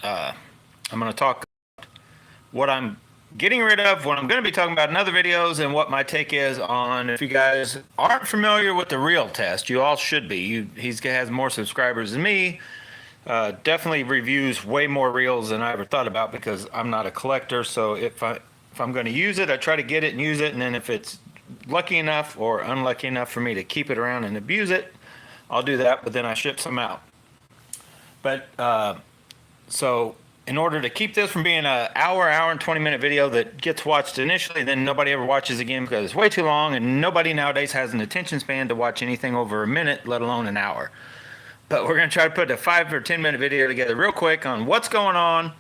I'm going to talk what I'm getting rid of, what I'm going to be talking about in other videos, and what my take is on. If you guys aren't familiar with the reel test, you all should be. He has more subscribers than me. Definitely reviews way more reels than I ever thought about because I'm not a collector. So if I'm going to use it, I try to get it and use it, and then if it's lucky enough or unlucky enough for me to keep it around and abuse it, I'll do that. But then I ship some out. But so in order to keep this from being an hour and 20-minute video that gets watched initially, then nobody ever watches again because it's way too long, and nobody nowadays has an attention span to watch anything over a minute, let alone an hour. But we're going to try to put a 5 or 10-minute video together real quick on what's going on,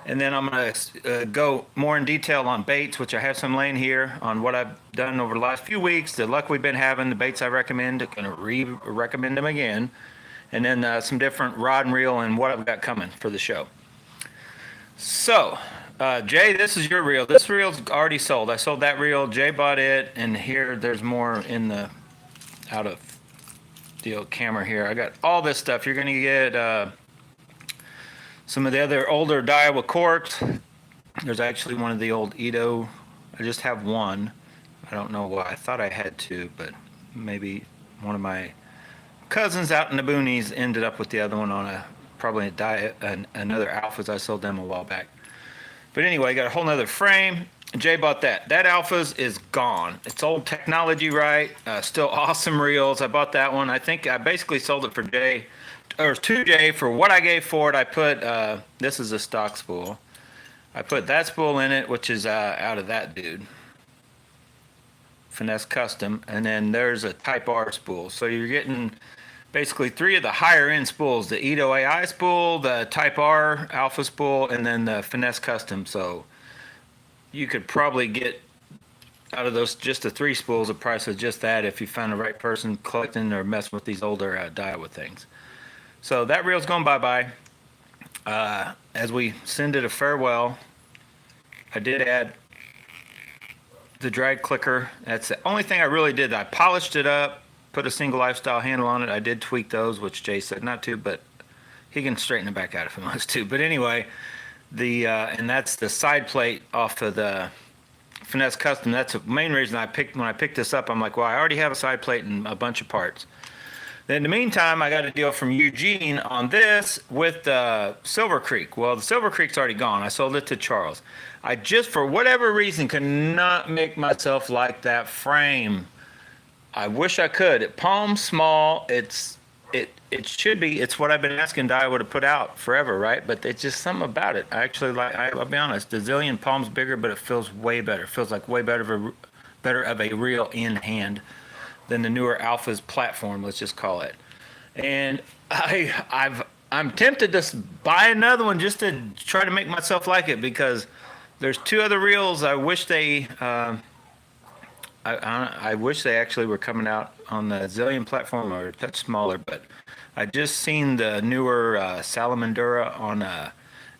and then I'm going to go more in detail on baits, which I have some laying here, on what I've done over the last few weeks, the luck we've been having, the baits I recommend, going to re-recommend them again, and then some different rod and reel and what I've got coming for the show. So, Jay, this is your reel. This reel's already sold. I sold that reel. Jay bought it, and here there's more in the out of the old camera here. I got all this stuff. You're going to get some of the other older Daiwa corks. There's actually one of the old Edo. I just have one. I don't know why. I thought I had two, but maybe one of my cousins out in the boonies ended up with the other one on probably another Alphas. I sold them a while back. But anyway, got a whole nother frame. Jay bought that. That Alphas is gone. It's old technology, right? Still awesome reels. I bought that one. I think I basically sold it for Jay, or to Jay, for what I gave for it. I put, this is a stock spool. I put that spool in it, which is out of that dude. Finesse Custom. And then there's a Type R spool. So you're getting basically 3 of the higher end spools: the Edo AI spool, the Type R Alpha spool, and then the Finesse Custom. So you could probably get out of those just the 3 spools the price of just that if you find the right person collecting or messing with these older Daiwa things. So that reel's going bye-bye. As we send it a farewell, I did add the drag clicker. That's the only thing I really did. I polished it up, put a single lifestyle handle on it. I did tweak those, which Jay said not to, but he can straighten it back out if he wants to. But anyway, and that's the side plate off of the Finesse Custom. That's the main reason when I picked this up, I'm like, well, I already have a side plate and a bunch of parts. Then in the meantime, I got a deal from Eugene on this with Silver Creek. Well, the Silver Creek's already gone. I sold it to Charles. I just, for whatever reason, could not make myself like that frame. I wish I could. It palms small. It should be. It's what I've been asking Daiwa to put out forever, right? But it's just something about it. I actually like. I'll be honest. The Zillion palms bigger, but it feels way better. It feels like way better of a reel in hand than the newer Alphas platform. Let's just call it. And I'm tempted to buy another one just to try to make myself like it, because there's 2 other reels I wish they. I wish they actually were coming out on the Zillion platform or a touch smaller, but I just seen the newer Salamandura on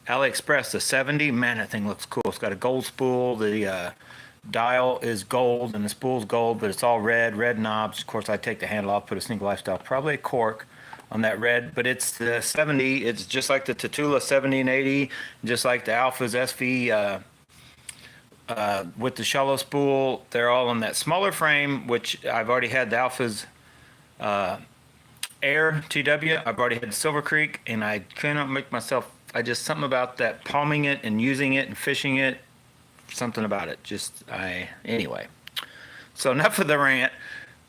AliExpress, the 70. Man, that thing looks cool. It's got a gold spool. The dial is gold and the spool's gold, but it's all red knobs. Of course, I take the handle off, put a single lifestyle, probably a cork on that red, but it's the 70. It's just like the Tatula 70 and 80, just like the Alphas SV. With the shallow spool, they're all on that smaller frame, which I've already had the Alphas Air TW. I've already had Silver Creek, and I cannot make myself. Something about that palming it and using it and fishing it, something about it. Anyway. So enough of the rant.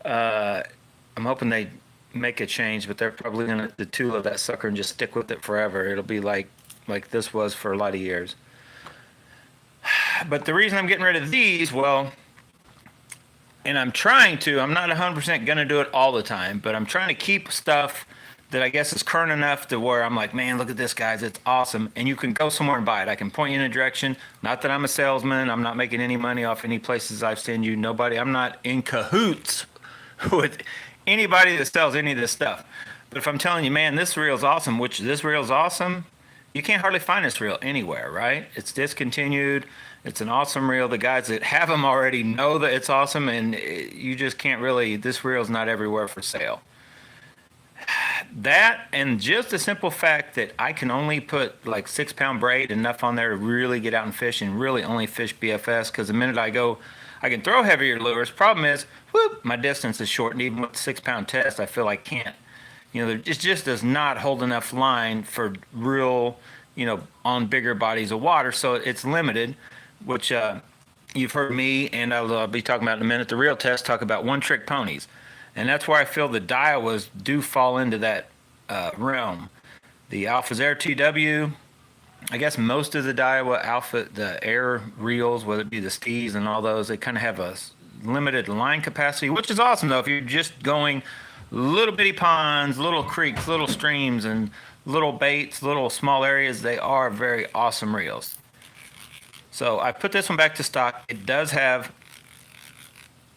I'm hoping they make a change, but they're probably gonna tool that sucker and just stick with it forever. It'll be like this was for a lot of years. But the reason I'm getting rid of these, well, and I'm not 100% going to do it all the time, but I'm trying to keep stuff that I guess is current enough to where I'm like, man, look at this, guys. It's awesome. And you can go somewhere and buy it. I can point you in a direction. Not that I'm a salesman. I'm not making any money off any places I've sent you. Nobody. I'm not in cahoots with anybody that sells any of this stuff. But if I'm telling you, man, this reel's awesome, which this reel's awesome, you can't hardly find this reel anywhere, right? It's discontinued. It's an awesome reel. The guys that have them already know that it's awesome, and you just can't really, this reel's not everywhere for sale. that and just the simple fact that I can only put like 6 pound braid, enough on there to really get out and fish, and really only fish BFS, because the minute I go, I can throw heavier lures. Problem is, whoop, my distance is short, and even with the 6 pound test, I feel I can't. It just does not hold enough line for real, on bigger bodies of water. So it's limited, which you've heard me, and I'll be talking about in a minute, the real test, talk about one-trick ponies. And that's where I feel the Daiwas do fall into that realm. The Alpha's Air TW, I guess most of the Daiwa Alpha, the air reels, whether it be the skis and all those, they kind of have a limited line capacity, which is awesome though. If you're just going little bitty ponds, little creeks, little streams, and little baits, little small areas, they are very awesome reels. So I put this one back to stock. It does have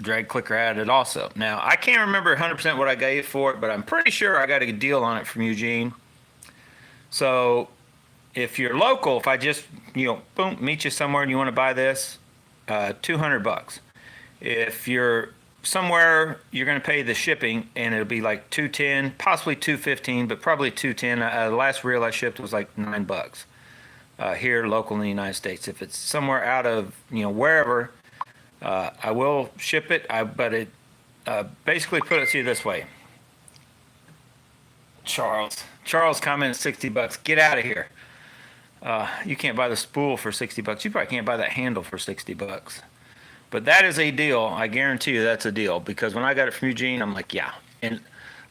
drag clicker added also. Now, I can't remember 100% what I gave for it, but I'm pretty sure I got a good deal on it from Eugene. So if you're local, if I just, boom, meet you somewhere and you want to buy this, $200. If you're somewhere, you're going to pay the shipping, and it'll be like $210, possibly $215, but probably $210. The last reel I shipped was like $9 here local in the United States. If it's somewhere out of wherever, I will ship it. But it basically, put it to you this way. Charles commented $60. Get out of here. You can't buy the spool for $60. You probably can't buy that handle for $60. But that is a deal. I guarantee you that's a deal, because when I got it from Eugene, I'm like, yeah. And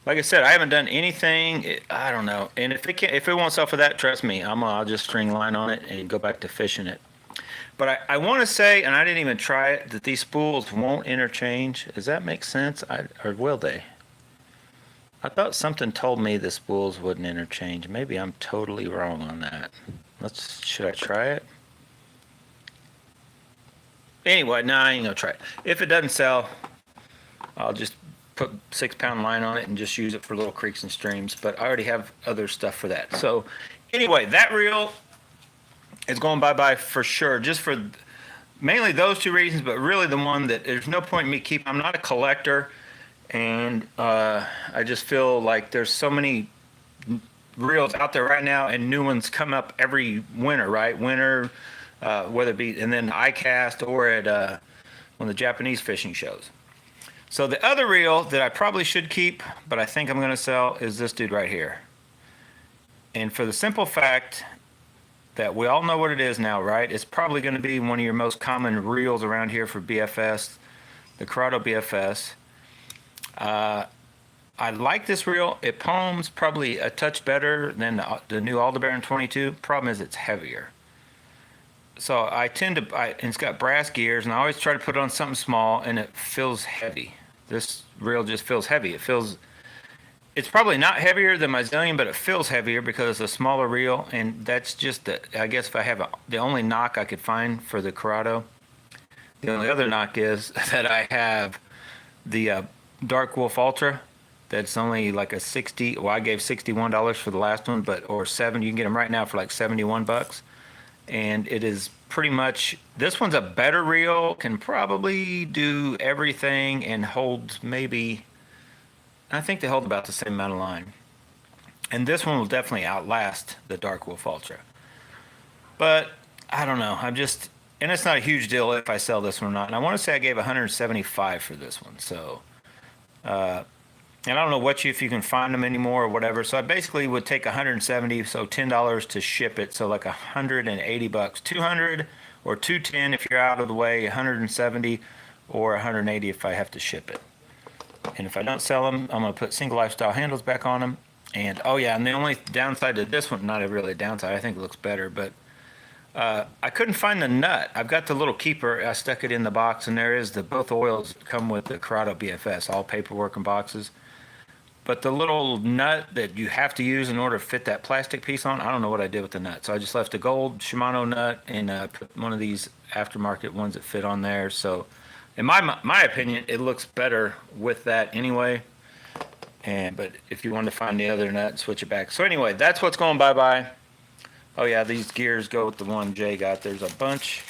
like I said, I haven't done anything. I don't know. And if it won't sell for that, trust me, I'll just string line on it and go back to fishing it. But I want to say, and I didn't even try it, that these spools won't interchange. Does that make sense? Or will they? I thought something told me the spools wouldn't interchange. Maybe I'm totally wrong on that. Should I try it? Anyway, no, I ain't gonna try it. If it doesn't sell, I'll just put 6 pound line on it and just use it for little creeks and streams. But I already have other stuff for that. So anyway, that reel is going bye-bye for sure, just for mainly those two reasons, but really the one that there's no point in me keeping. I'm not a collector, and I just feel like there's so many reels out there right now, and new ones come up every winter, right? Whether it be, and then iCast or at one of the Japanese fishing shows. So the other reel that I probably should keep, but I think I'm going to sell, is this dude right here. And for the simple fact that we all know what it is now, right? It's probably going to be one of your most common reels around here for BFS, the Corrado BFS. I like this reel. It palms probably a touch better than the new Aldebaran 22. Problem is it's heavier. So I tend to, and it's got brass gears, and I always try to put it on something small, and it feels heavy. This reel just feels heavy. It's probably not heavier than my Zillion, but it feels heavier because it's a smaller reel, and that's just I guess if I have the only knock I could find for the Corrado. The only other knock is that I have the Dark Wolf Ultra. That's only like a 60. Well, I gave $61 for the last one, or 7. You can get them right now for like $71. And it is pretty much, this one's a better reel, can probably do everything, and holds maybe, I think they hold about the same amount of line. And this one will definitely outlast the Dark Wolf Ultra. But I don't know, and it's not a huge deal if I sell this one or not. And I want to say I gave $175 for this one. So, and I don't know if you can find them anymore or whatever. So I basically would take $170, so $10 to ship it. So like $180, $200 or $210 if you're out of the way, $170 or $180 if I have to ship it. And if I don't sell them, I'm going to put single lifestyle handles back on them. And oh yeah, and the only downside to this one, not really a downside, I think it looks better, but I couldn't find the nut. I've got the little keeper. I stuck it in the box, and there is both oils come with the Corrado BFS, all paperwork and boxes. But the little nut that you have to use in order to fit that plastic piece on, I don't know what I did with the nut. So I just left a gold Shimano nut and put one of these aftermarket ones that fit on there. So in my opinion, it looks better with that anyway. But if you want to find the other nut, switch it back. So anyway, that's what's going bye-bye. Oh yeah, these gears go with the one Jay got. There's a bunch.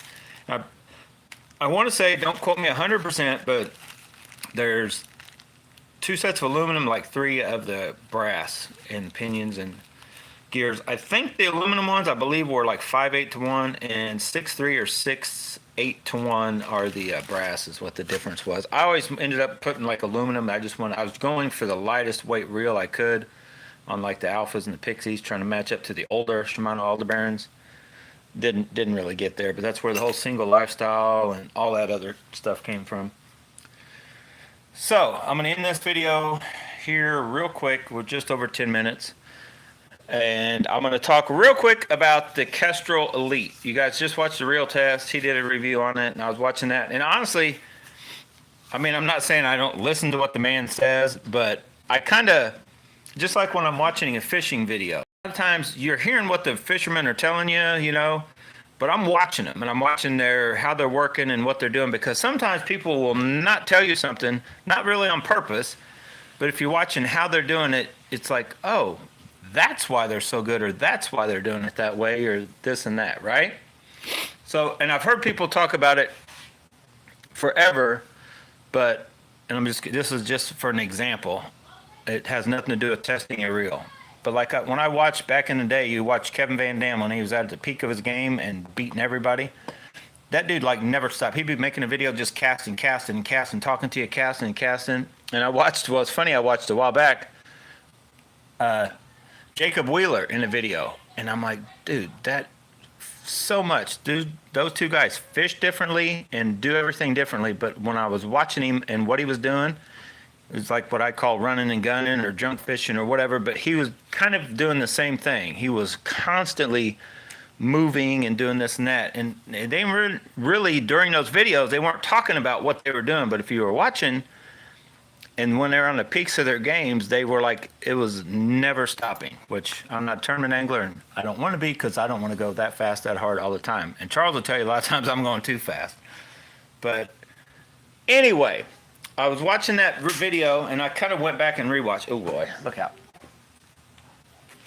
I want to say, don't quote me 100%, but there's 2 sets of aluminum, like 3 of the brass and pinions and gears. I think the aluminum ones, I believe, were like 5/8 to 1, and 6/3 or 6/8 to 1 are the brass, is what the difference was. I always ended up putting like aluminum. I was going for the lightest weight reel I could on like the Alphas and the Pixies, trying to match up to the older Shimano Aldebarans. Didn't really get there, but that's where the whole single lifestyle and all that other stuff came from. So I'm going to end this video here real quick. We're just over 10 minutes. And I'm going to talk real quick about the Kestrel Elite. You guys just watched the reel test. He did a review on it, and I was watching that. And honestly, I mean, I'm not saying I don't listen to what the man says, but I kind of, just like when I'm watching a fishing video, sometimes you're hearing what the fishermen are telling you, you know, but I'm watching them, and I'm watching how they're working and what they're doing, because sometimes people will not tell you something, not really on purpose, but if you're watching how they're doing it, it's like, oh, that's why they're so good, or that's why they're doing it that way, or this and that, right? So, and I've heard people talk about it forever, but, and this is just for an example. It has nothing to do with testing a reel. But like when I watched back in the day, you watched Kevin Van Dam when he was at the peak of his game and beating everybody. That dude like never stopped. He'd be making a video just casting, talking to you, casting. And I watched, well, it's funny, I watched a while back, Jacob Wheeler in a video. And I'm like, dude, that so much. Dude, those two guys fish differently and do everything differently. But when I was watching him and what he was doing, it was like what I call running and gunning or junk fishing or whatever, but he was kind of doing the same thing. He was constantly moving and doing this and that. And they were really, during those videos, they weren't talking about what they were doing, but if you were watching, and when they're on the peaks of their games, they were like, it was never stopping, which I'm not a tournament angler, and I don't want to be, because I don't want to go that fast, that hard all the time. And Charles will tell you a lot of times I'm going too fast. But anyway, I was watching that video, and I kind of went back and rewatched. Oh boy, look out.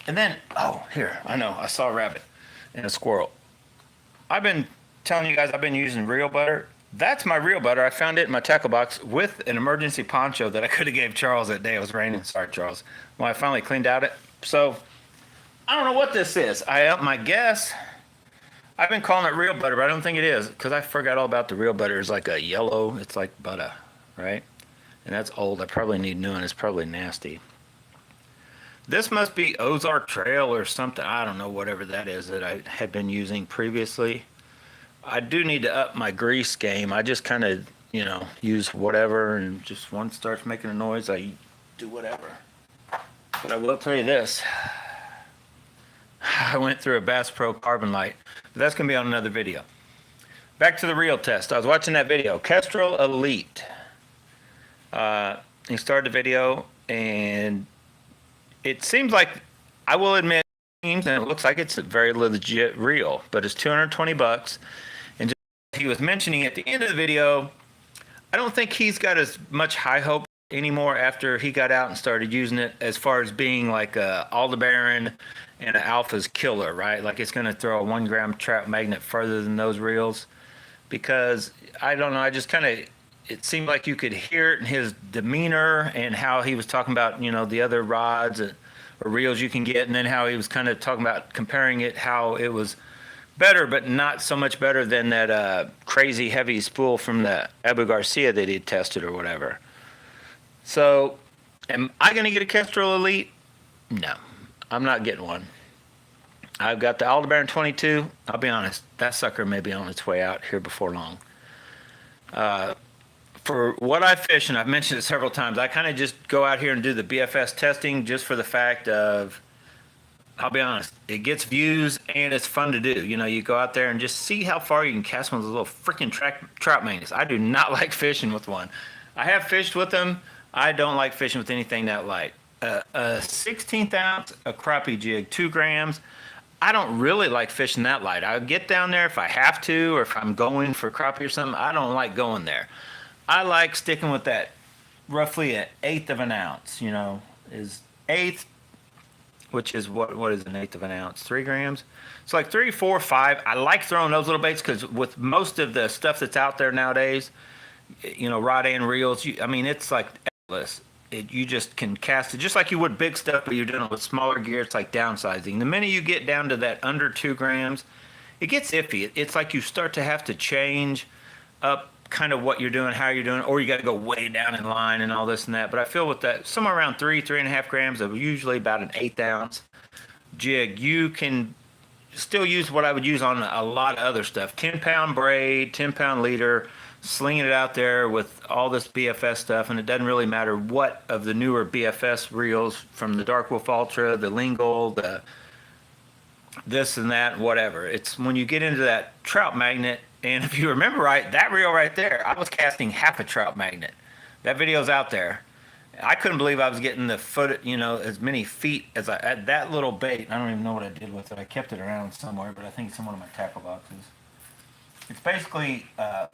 And then, oh, here, I know, I saw a rabbit and a squirrel. I've been telling you guys I've been using reel butter. That's my reel butter. I found it in my tackle box with an emergency poncho that I could have gave Charles that day. It was raining. Sorry, Charles. When I finally cleaned out it. So, I don't know what this is. My guess, I've been calling it reel butter, but I don't think it is, because I forgot all about the reel butter. It's like a yellow, it's like butter, right? And that's old. I probably need new, and it's probably nasty. This must be Ozark Trail or something. I don't know, whatever that is that I had been using previously. I do need to up my grease game. I just kind of, you know, use whatever, and just once it starts making a noise, I do whatever. But I will tell you this. I went through a Bass Pro Carbon Light, but that's going to be on another video. Back to the reel test. I was watching that video, Kestrel Elite. He started the video, and it seems like, I will admit, and it looks like it's a very legit reel, but it's $220. And just, he was mentioning at the end of the video, I don't think he's got as much high hope anymore after he got out and started using it, as far as being like a Aldebaran and an Alpha's killer, right? Like it's going to throw a 1 gram trap magnet further than those reels, because I don't know, I just kind of, it seemed like you could hear it in his demeanor and how he was talking about, you know, the other rods or reels you can get, and then how he was kind of talking about comparing it, how it was better, but not so much better than that crazy heavy spool from the Abu Garcia that he tested or whatever. So, am I going to get a Kestrel Elite? No, I'm not getting one. I've got the Aldebaran 22. I'll be honest, that sucker may be on its way out here before long. For what I fish, and I've mentioned it several times, I kind of just go out here and do the BFS testing just for the fact of, I'll be honest, it gets views and it's fun to do. You know, you go out there and just see how far you can cast one of those little freaking trout magnets. I do not like fishing with one. I have fished with them. I don't like fishing with anything that light. A 16th ounce, a crappie jig, 2 grams. I don't really like fishing that light. I'll get down there if I have to, or if I'm going for crappie or something. I don't like going there. I like sticking with that roughly an 1/8 of an ounce, you know, is 1/8, which is what is an 1/8 of an ounce? 3 grams? It's like 3, 4, 5. I like throwing those little baits because with most of the stuff that's out there nowadays, you know, rod and reels, I mean, it's like effortless. you just can cast it just like you would big stuff, but you're doing it with smaller gear. It's like downsizing. The minute you get down to that under 2 grams, it gets iffy. It's like you start to have to change up kind of what you're doing, how you're doing, or you got to go way down in line and all this and that. But I feel with that, somewhere around 3.5 grams of usually about an 1/8 ounce jig, you can still use what I would use on a lot of other stuff. 10-pound braid, 10-pound leader, slinging it out there with all this BFS stuff, and it doesn't really matter what of the newer BFS reels from the Dark Wolf Ultra, the Lingle, the this and that, whatever. It's when you get into that trout magnet, and if you remember right, that reel right there, I was casting half a trout magnet. That video's out there. I couldn't believe I was getting the foot, as many feet as I at that little bait. I don't even know what I did with it. I kept it around somewhere, but I think it's in one of my tackle boxes. It's basically, I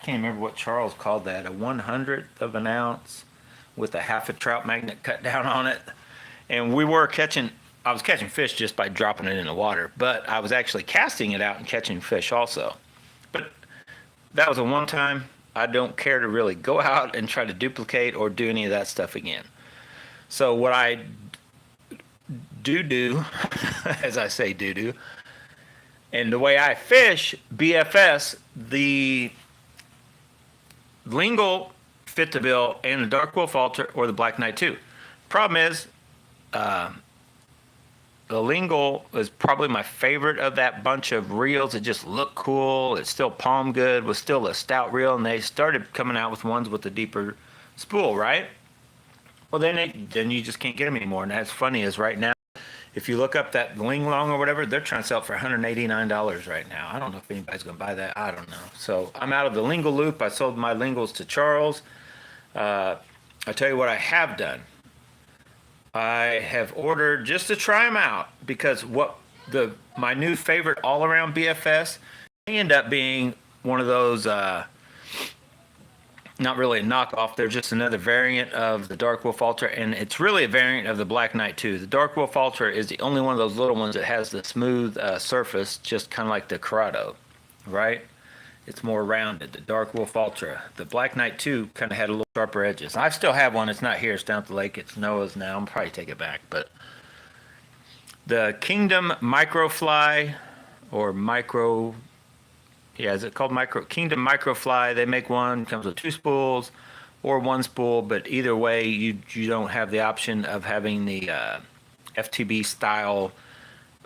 can't remember what Charles called that, a 1/100th of an ounce with a half a trout magnet cut down on it. And I was catching fish just by dropping it in the water, but I was actually casting it out and catching fish also. But that was a one-time. I don't care to really go out and try to duplicate or do any of that stuff again. So what I do, as I say do, and the way I fish BFS, the Lingle fit the bill and the Dark Wolf Ultra or the Black Knight 2. Problem is, the Lingle is probably my favorite of that bunch of reels. It just looked cool. It's still palm good, was still a stout reel, and they started coming out with ones with a deeper spool, right? Well, then you just can't get them anymore. And that's funny is right now, if you look up that Ling Long or whatever, they're trying to sell it for $189 right now. I don't know if anybody's going to buy that. I don't know. So I'm out of the Lingle loop. I sold my Lingles to Charles. I'll tell you what I have done. I have ordered just to try them out because my new favorite all-around BFS may end up being one of those, not really a knockoff. They're just another variant of the Dark Wolf Ultra, and it's really a variant of the Black Knight 2. The Dark Wolf Ultra is the only one of those little ones that has the smooth surface, just kind of like the Corrado, right? It's more rounded. The Dark Wolf Ultra. The Black Knight 2 kind of had a little sharper edges. I still have one. It's not here. It's down at the lake. It's Noah's now. I'll probably take it back. But the Kingdom Microfly or Micro... Yeah, is it called Kingdom Microfly? They make one. Comes with 2 spools or 1 spool. But either way, you don't have the option of having the FTB style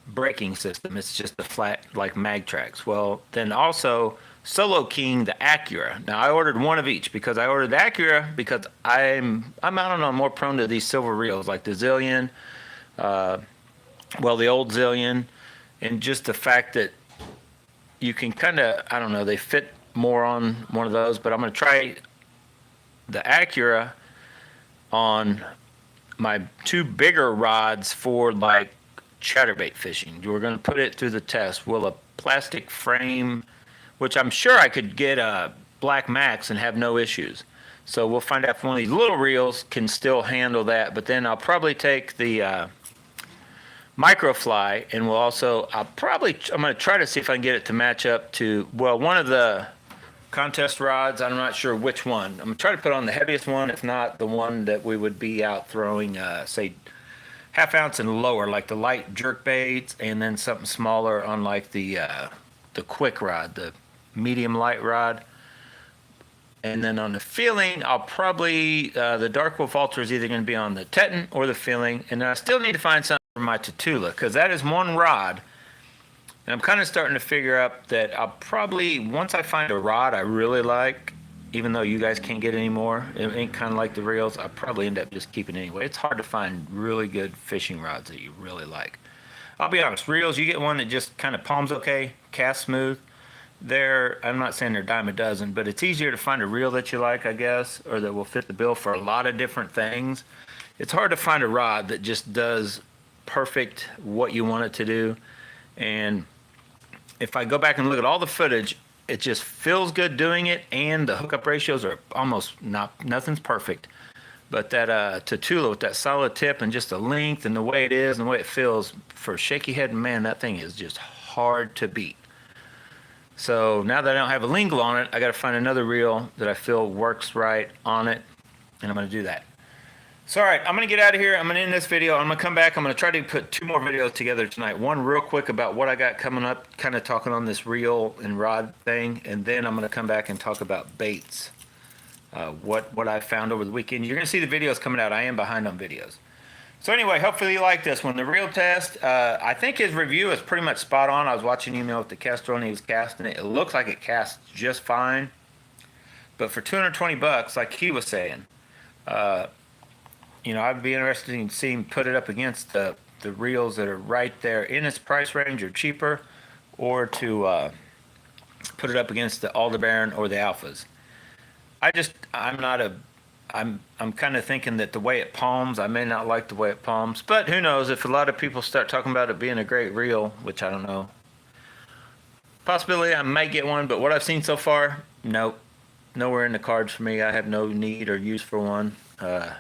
braking system. It's just the flat like mag tracks. Well, then also... Solo King, the Acura. Now I ordered one of each because I ordered the Acura because I'm I don't know, more prone to these silver reels like the Zillion, the old Zillion, and just the fact that you can kind of, I don't know, they fit more on one of those. But I'm going to try the Acura on my 2 bigger rods for like chatterbait fishing. We're going to put it through the test. Will a plastic frame, which I'm sure I could get a Black Max and have no issues. So we'll find out if one of these little reels can still handle that. But then I'll probably take the Microfly, and I'm going to try to see if I can get it to match up to, one of the contest rods. I'm not sure which one. I'm going to try to put on the heaviest one, if not the one that we would be out throwing, say, 1/2 ounce and lower, like the light jerk baits, and then something smaller on like the quick rod, the medium light rod. And then on the feeling, I'll probably, the Dark Wolf Ultra is either going to be on the Teton or the feeling. And then I still need to find something for my Tatula, because that is one rod. And I'm kind of starting to figure out that I'll probably, once I find a rod I really like, even though you guys can't get any more, it ain't kind of like the reels, I'll probably end up just keeping it anyway. It's hard to find really good fishing rods that you really like. I'll be honest, reels, you get one that just kind of palms okay, casts smooth. I'm not saying they're a dime a dozen, but it's easier to find a reel that you like, I guess, or that will fit the bill for a lot of different things. It's hard to find a rod that just does perfect what you want it to do. And if I go back and look at all the footage, it just feels good doing it, and the hookup ratios are almost nothing's perfect. But that Tatula with that solid tip and just the length and the way it is and the way it feels for shaky head, man, that thing is just hard to beat. So now that I don't have a Lingle on it, I got to find another reel that I feel works right on it. and I'm going to do that. So, all right, I'm going to get out of here. I'm going to end this video. I'm going to come back. I'm going to try to put 2 more videos together tonight. One real quick about what I got coming up, kind of talking on this reel and rod thing. And then I'm going to come back and talk about baits, what I found over the weekend. You're going to see the videos coming out. I am behind on videos. So anyway, hopefully you like this one. The reel test, I think his review is pretty much spot on. I was watching him with the Kestrel and he was casting it. It looks like it casts just fine. But for $220, like he was saying, you know, I'd be interested in seeing him put it up against the reels that are right there in its price range or cheaper, or to put it up against the Aldebaran or the Alphas. I'm kind of thinking that the way it palms, I may not like the way it palms, but who knows, if a lot of people start talking about it being a great reel, which I don't know. Possibility I might get one, but what I've seen so far, nope. Nowhere in the cards for me. I have no need or use for one. And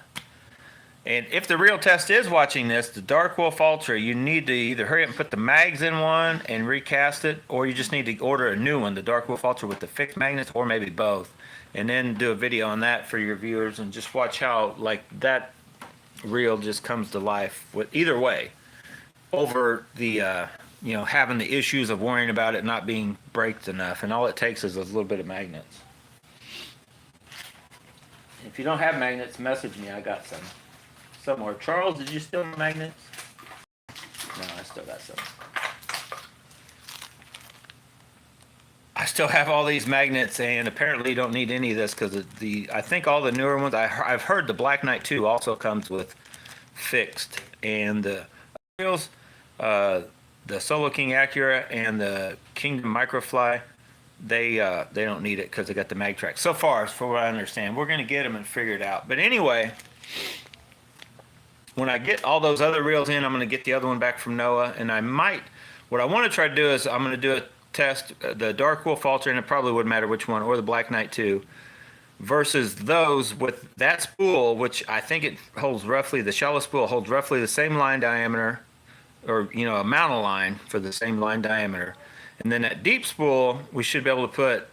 if the reel test is watching this, the Dark Wolf Ultra, you need to either hurry up and put the mags in one and recast it, or you just need to order a new one, the Dark Wolf Ultra with the fixed magnets, or maybe both, and then do a video on that for your viewers and just watch how like that reel just comes to life with either way over the you know, having the issues of worrying about it not being braked enough, and all it takes is a little bit of magnets. If you don't have magnets, message me. I got some somewhere. Charles, did you steal my magnets? No, I still got some. I still have all these magnets, and apparently you don't need any of this because I think all the newer ones, I've heard the Black Knight 2 also comes with fixed, and the reels, the Solo King Acura and the Kingdom Microfly, they don't need it because they got the mag track. So far, for what I understand, we're going to get them and figure it out. But anyway, when I get all those other reels in, I'm going to get the other one back from Noah, and what I want to try to do is I'm going to do a test, the Dark Wolf Ultra, and it probably wouldn't matter which one, or the Black Knight 2, versus those with that spool, which I think it holds roughly, the shallow spool holds roughly the same line diameter, or, you know, amount of line for the same line diameter. And then that deep spool, we should be able to put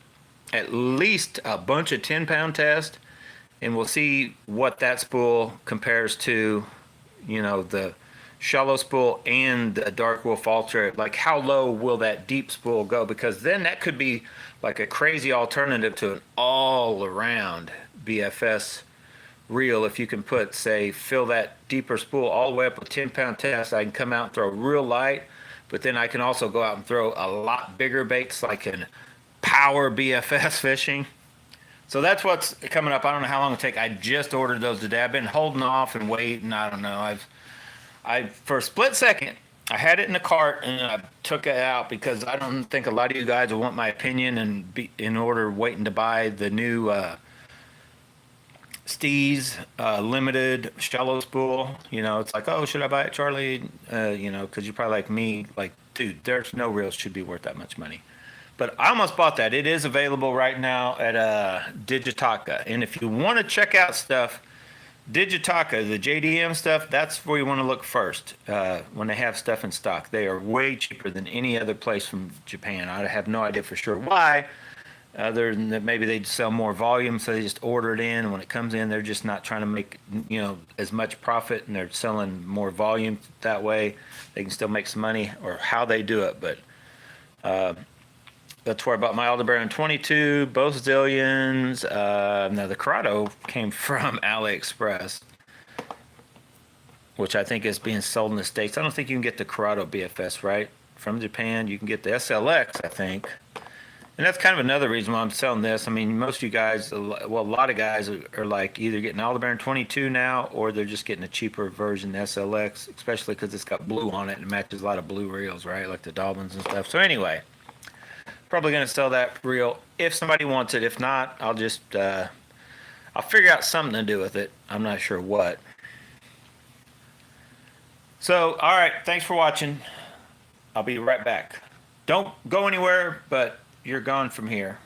at least a bunch of 10-pound tests, and we'll see what that spool compares to, you know, the shallow spool and the Dark Wolf Ultra. Like, how low will that deep spool go? Because then that could be like a crazy alternative to an all-around BFS reel. If you can put, say, fill that deeper spool all the way up with 10-pound test, I can come out and throw real light, but then I can also go out and throw a lot bigger baits, like in power BFS fishing. So that's what's coming up. I don't know how long it'll take. I just ordered those today. I've been holding off and waiting. I don't know. For a split second, I had it in the cart and I took it out because I don't think a lot of you guys will want my opinion and be in order waiting to buy the new Steez limited shallow spool. You know, it's like, oh, should I buy it, Charlie? You know, because you're probably like me, like, dude, there's no reels should be worth that much money. But I almost bought that. It is available right now at Digitaka. And if you want to check out stuff, Digitaka, the JDM stuff, that's where you want to look first when they have stuff in stock. They are way cheaper than any other place from Japan. I have no idea for sure why, other than that maybe they sell more volume, so they just order it in. And when it comes in, they're just not trying to make, you know, as much profit, and they're selling more volume that way. They can still make some money, or how they do it. But that's where I bought my Aldebaran 22, both Zillions. Now the Corrado came from AliExpress, which I think is being sold in the States. I don't think you can get the Corrado BFS, right? From Japan, you can get the SLX, I think. And that's kind of another reason why I'm selling this. I mean, most of you guys, well, a lot of guys are like either getting Aldebaran 22 now, or they're just getting a cheaper version, the SLX, especially because it's got blue on it and matches a lot of blue reels, right? Like the Dolphins and stuff. So anyway, probably going to sell that reel if somebody wants it. If not, I'll just, I'll figure out something to do with it. I'm not sure what. So, all right, thanks for watching. I'll be right back. Don't go anywhere, but you're gone from here.